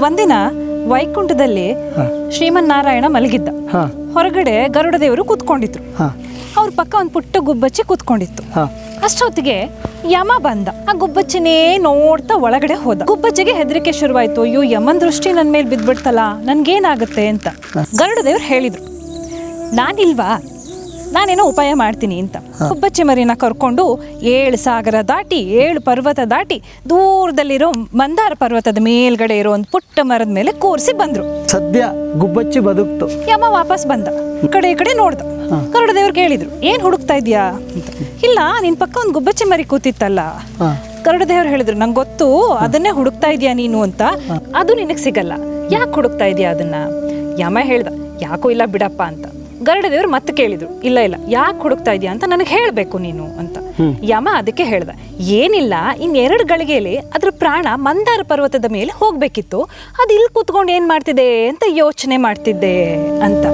ಒಂದಿನ ವೈಕುಂಠದಲ್ಲಿ ಶ್ರೀಮನ್ನಾರಾಯಣ ಮಲಗಿದ್ದ. ಹೊರಗಡೆ ಗರುಡ ದೇವರು ಕೂತ್ಕೊಂಡಿದ್ರು. ಅವ್ರ ಪಕ್ಕ ಒಂದು ಪುಟ್ಟ ಗುಬ್ಬಚ್ಚಿ ಕೂತ್ಕೊಂಡಿತ್ತು. ಅಷ್ಟೊತ್ತಿಗೆ ಯಮ ಬಂದ. ಆ ಗುಬ್ಬಚ್ಚಿನೇ ನೋಡ್ತಾ ಒಳಗಡೆ ಹೋದ. ಗುಬ್ಬಚ್ಚಿಗೆ ಹೆದರಿಕೆ ಶುರುವಾಯ್ತು. ಅಯ್ಯೋ, ಯಮನ್ ದೃಷ್ಟಿ ನನ್ನ ಮೇಲೆ ಬಿದ್ಬಿಡ್ತಲ್ಲ, ನನ್ಗೇನಾಗುತ್ತೆ ಅಂತ. ಗರುಡ ದೇವ್ರು ಹೇಳಿದ್ರು, ನಾನಿಲ್ವಾ, ನಾನೇನೋ ಉಪಾಯ ಮಾಡ್ತೀನಿ ಅಂತ. ಗುಬ್ಬಚ್ಚಿ ಮರಿನ ಕರ್ಕೊಂಡು 7 ಸಾಗರ ದಾಟಿ 7 ಪರ್ವತ ದಾಟಿ ದೂರದಲ್ಲಿರೋ ಮಂದಾರ ಪರ್ವತದ ಮೇಲ್ಗಡೆ ಇರೋ ಒಂದು ಪುಟ್ಟ ಮರದ ಮೇಲೆ ಕೂರಿಸಿ ಬಂದ್ರು. ಸದ್ಯ ಗುಬ್ಬಚ್ಚಿ ಬದುಕ್ತು. ಯಮ ವಾಪಸ್ ಬಂದ. ಈ ಕಡೆ ನೋಡ್ದ. ಗರುಡ ದೇವ್ರಿಗೆ ಹೇಳಿದ್ರು, ಏನ್ ಹುಡುಕ್ತಾ ಇದ್ಯಾ ಅಂತ. ಇಲ್ಲ, ನಿನ್ ಪಕ್ಕ ಒಂದು ಗುಬ್ಬಚ್ಚಿ ಮರಿ ಕೂತಿತ್ತಲ್ಲ. ಗರುಡ ದೇವ್ರು ಹೇಳಿದ್ರು, ನಂಗೆ ಗೊತ್ತು, ಅದನ್ನೇ ಹುಡುಕ್ತಾ ಇದೀಯಾ ನೀನು ಅಂತ. ಅದು ನಿನಗೆ ಸಿಗಲ್ಲ. ಯಾಕೆ ಹುಡುಕ್ತಾ ಇದೀಯಾ ಅದನ್ನ? ಯಮ ಹೇಳ್ದ, ಯಾಕೋ ಇಲ್ಲ ಬಿಡಪ್ಪ ಅಂತ. ಗರುಡ ದೇವ್ರು ಮತ್ತೆ ಕೇಳಿದ್ರು, ಇಲ್ಲ ಯಾಕೆ ಹುಡುಕ್ತಾ ಇದೀಯಾ ಅಂತ ನನಗೆ ಹೇಳ್ಬೇಕು ನೀನು ಅಂತ. ಯಮ ಅದಕ್ಕೆ ಹೇಳ್ದ, ಏನಿಲ್ಲ, 2 ಗಳಿಗೆಯಲ್ಲಿ ಅದ್ರ ಪ್ರಾಣ ಮಂದಾರ ಪರ್ವತದ ಮೇಲೆ ಹೋಗ್ಬೇಕಿತ್ತು. ಅದು ಇಲ್ಲಿ ಕೂತ್ಕೊಂಡು ಏನ್ ಮಾಡ್ತಿದೆ ಅಂತ ಯೋಚನೆ ಮಾಡ್ತಿದ್ದೆ ಅಂತ.